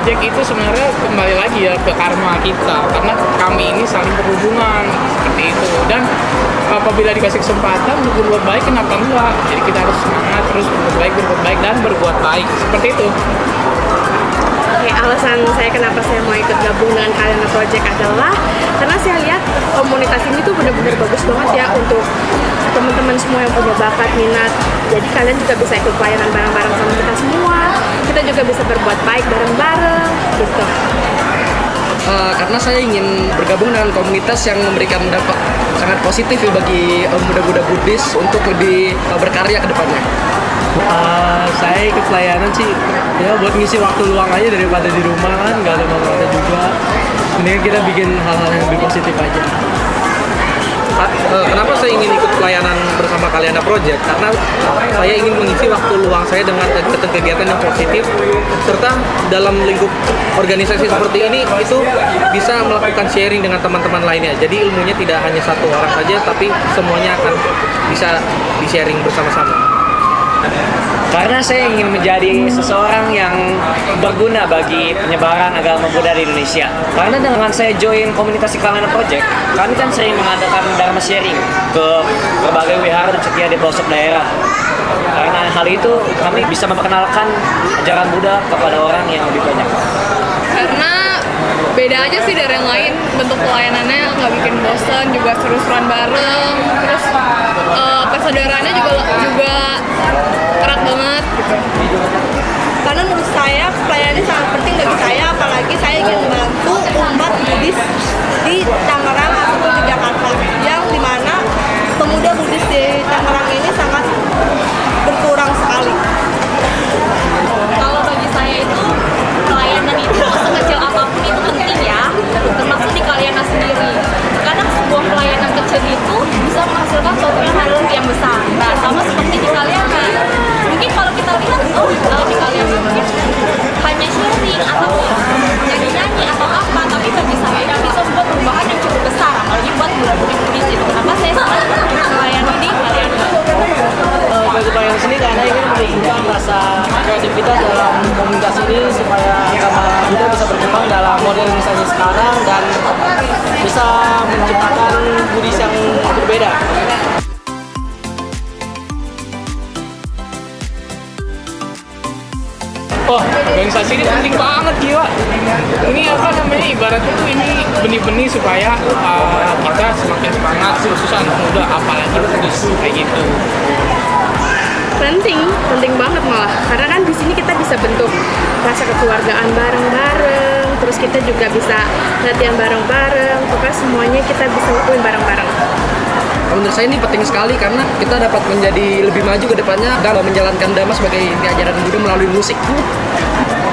project itu sebenarnya kembali lagi ya ke karma kita, karena kami ini saling berhubungan seperti itu. Dan apabila dikasih kesempatan untuk berbuat baik, kenapa enggak? Jadi kita harus semangat terus berbuat baik dan berbuat baik seperti itu. Oke, alasan saya kenapa saya mau ikut gabung dengan Kalyana Project adalah karena saya lihat komunitas ini tuh benar-benar bagus banget ya untuk teman-teman semua yang punya bakat, minat. Jadi kalian juga bisa ikut pelayanan bareng-bareng sama kita semua. Kita juga bisa berbuat baik bareng-bareng gitu. Karena saya ingin bergabung dengan komunitas yang memberikan dampak sangat positif ya bagi muda-muda Buddhis untuk lebih berkarya ke depannya. Saya ikut pelayanan sih ya buat ngisi waktu luang aja daripada di rumah kan nggak ada apa-apa juga. Mendingan kita bikin hal-hal yang lebih positif aja. Kenapa saya ingin ikut pelayanan bersama Kalyana Project? Karena saya ingin mengisi waktu luang saya dengan kegiatan-kegiatan yang positif, serta dalam lingkup organisasi seperti ini itu bisa melakukan sharing dengan teman-teman lainnya. Jadi ilmunya tidak hanya satu orang saja, tapi semuanya akan bisa di-sharing bersama-sama. Karena saya ingin menjadi seseorang yang berguna bagi penyebaran agama Buddha di Indonesia. Karena dengan saya join komunitas Kalyana Project, kami kan sering mengadakan dharma sharing ke berbagai wihara dan cetia di pelosok daerah. Karena hal itu kami bisa memperkenalkan ajaran Buddha kepada orang yang lebih banyak. Karena beda aja sih dari yang lain, bentuk pelayanannya nggak bikin bosan, juga seru-seruan bareng, terus persaudaraannya juga erat banget gitu. Karena menurut saya pelayanan sangat penting bagi saya, apalagi saya ingin membantu umat Buddhis di Tangerang ataupun di Jakarta, yang dimana pemuda Buddhis di Tangerang ini sangat berkurang sekali. Kalau bagi saya itu pelayanan itu sekecil apapun itu penting ya, termasuk di Kalyana sendiri. Kadang sebuah pelayanan kecil itu bisa menghasilkan suatu hal yang besar. Nah, sama seperti di Kalyana. Mungkin kalau kita lihat, di Kalyana mungkin hanya sharing atau nyanyi-nyanyi atau apa, tapi bagi saya itu bisa membuat perubahan yang cukup besar, apalagi buat budak-budak Buddhis itu. Kenapa saya sangat melayani di Kalyana? Bagi pelayanan sini karena ingin menunjukkan rasa kreativitas dalam komunitas ini supaya agama Buddha bisa berkembang dalam modernisasi sekarang dan bisa menciptakan Buddhis yang berbeda. Oh, organisasi ini penting banget gila. Ini apa namanya, ibaratnya tuh ini benih-benih supaya kita semakin semangat, khusus anak muda, apalagi Buddhis kayak gitu. Penting banget malah. Karena kan di sini kita bisa bentuk rasa kekeluargaan bareng-bareng, terus kita juga bisa latihan bareng-bareng, pokoknya semuanya kita bisa lakuin bareng-bareng. Menurut saya ini penting sekali karena kita dapat menjadi lebih maju ke depannya dalam menjalankan Dhamma sebagai inti ajaran Buddha melalui musik.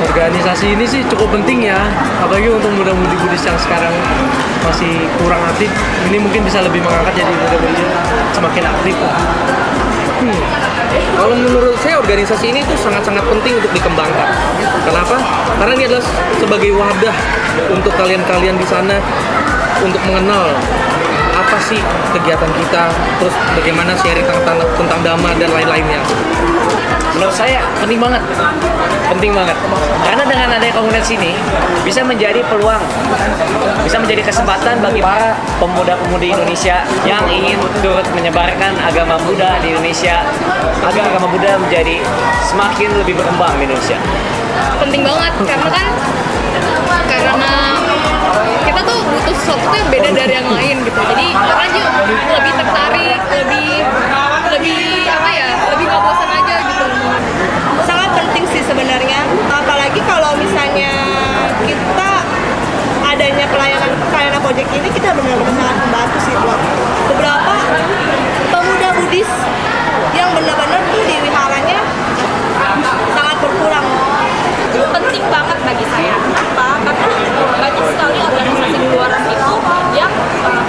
Organisasi ini sih cukup penting ya, apalagi untuk muda-mudi Buddhis yang sekarang masih kurang aktif. Ini mungkin bisa lebih mengangkat jadi muda-mudi semakin aktif. Kalau menurut saya organisasi ini tuh sangat-sangat penting untuk dikembangkan. Kenapa? Karena ini adalah sebagai wadah untuk kalian-kalian di sana untuk mengenal apa sih kegiatan kita, terus bagaimana sharing tentang Dhamma dan lain-lainnya. Menurut saya penting banget. Karena dengan adanya komunitas ini bisa menjadi peluang, bisa menjadi kesempatan bagi para pemuda-pemudi Indonesia yang ingin turut menyebarkan agama Buddha di Indonesia agar agama Buddha menjadi semakin lebih berkembang di Indonesia. Penting banget karena kita tuh butuh sesuatu yang beda dari yang lain gitu. Jadi orang aja lebih tertarik, lebih apa ya, lebih nggak bosan aja gitu. Sangat penting sih sebenarnya, apalagi kalau misalnya kita adanya pelayanan Kalyana Project ini, kita benar-benar sangat membantu sih buat beberapa pemuda Buddhis yang benar-benar tuh di wiharanya sangat berkurang. Penting banget bagi saya. Kenapa? Karena banyak sekali organisasi di luar itu yang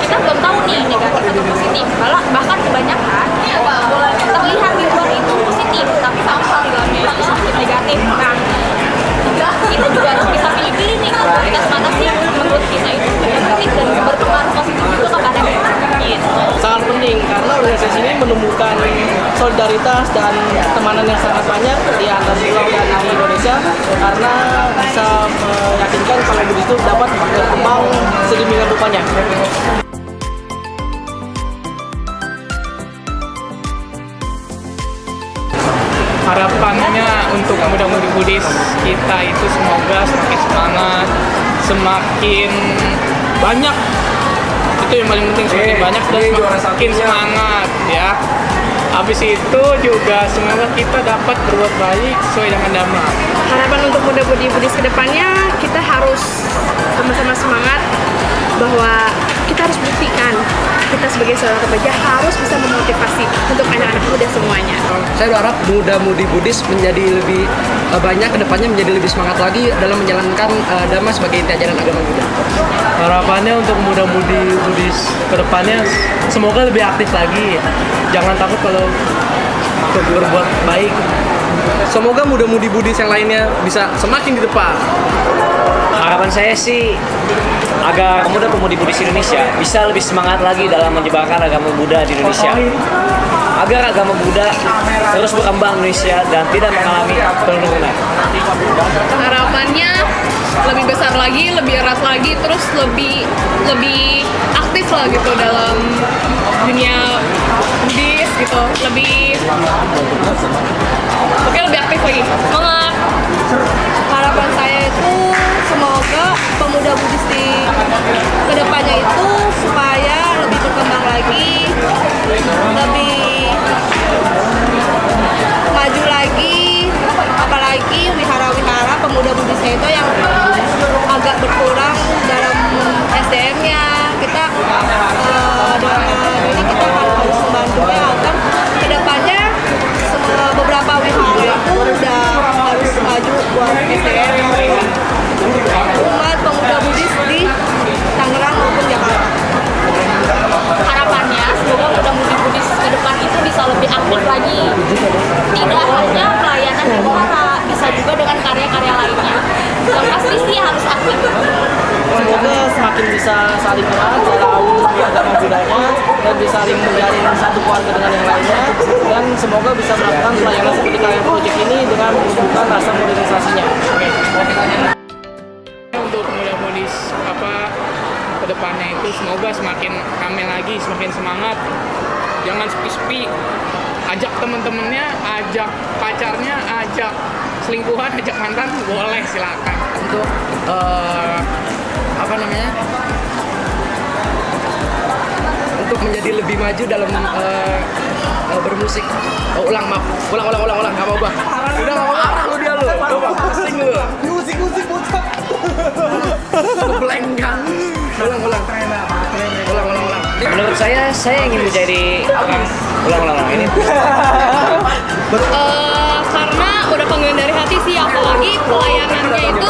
kita belum tahu nih negatif atau positif. Bahkan kebanyakan terlihat di luar itu positif, tapi sampai di dalamnya itu sedikit negatif. Nah, itu juga harus kita pilih-pilih nih, komunitas mana sih yang menurut kita itu negatif dan berpengaruh positif itu kepada kita. Gitu. Sangat penting karena organisasi ini menumbuhkan solidaritas dan pertemanan yang sangat banyak di antar pulau dan di Indonesia, karena bisa itu dapat berkembang sedemikian rupanya. Harapannya untuk muda-mudi Budis kita itu semoga semakin semangat, semakin banyak. Itu yang paling penting, semakin banyak dan semakin semangat ya. Habis itu juga semoga kita dapat berbuat baik sesuai dengan dhamma. Harapan untuk muda-mudi Budis kedepannya, kita harus sama-sama semangat bahwa kita harus buktikan kita sebagai seorang remaja harus bisa memotivasi untuk anak-anak muda semuanya. Saya berharap muda-mudi Budis menjadi lebih banyak kedepannya, menjadi lebih semangat lagi dalam menjalankan Dhamma sebagai inti ajaran agama Buddha. Harapannya untuk muda-mudi Budis kedepannya semoga lebih aktif lagi. Jangan takut kalau untuk berbuat baik. Semoga muda-mudi Budis yang lainnya bisa semakin di depan. Harapan saya sih agar pemuda-pemudi Budis Indonesia bisa lebih semangat lagi dalam menyebarkan agama Buddha di Indonesia. Agar agama Buddha terus berkembang di Indonesia dan tidak mengalami penurunan. Harapannya lebih besar lagi, lebih erat lagi, terus lebih aktif lah gitu dalam dunia Buddhis gitu, oke, lebih aktif lagi. Semangat. Harapan saya itu semoga pemuda Budis di kedepannya itu supaya lebih berkembang lagi, lebih maju lagi, apalagi wihara-wihara pemuda Budisnya itu yang agak berkurang dalam SDM-nya. Kita dengan ini kita harus membantunya agar kedepannya beberapa wihara itu udah harus maju buat SDM umat pemuda Budis di Tangerang maupun Jakarta. Harapannya semoga muda-mudi Budis ke depan itu bisa lebih aktif lagi. Tidak hanya pelayanan di wihara, bisa juga dengan karya-karya lainnya. Yang pasti sih harus aktif. Semoga semakin bisa saling kenal dalam agama budaya dan bisa saling menjalin satu keluarga dengan yang lainnya, dan semoga bisa melakukan pelayanan seperti kalian project ini dengan menunjukkan rasa modernisasinya. Untuk muda-mudi kedepannya itu semoga semakin rame lagi, semakin semangat. Jangan sepi-sepi. Ajak temen-temennya, ajak pacarnya, ajak selingkuhan, ajak mantan, boleh silakan. Untuk untuk menjadi lebih maju dalam bermusik. Ulang, nggak mau bang. Udah nggak mau arah lu dia lu. Coba pusing lu. Musik bocah. Blank kan. Ulang. Menurut saya ingin menjadi ulang ini. Karena udah panggilan dari hati sih, apalagi pelayanannya itu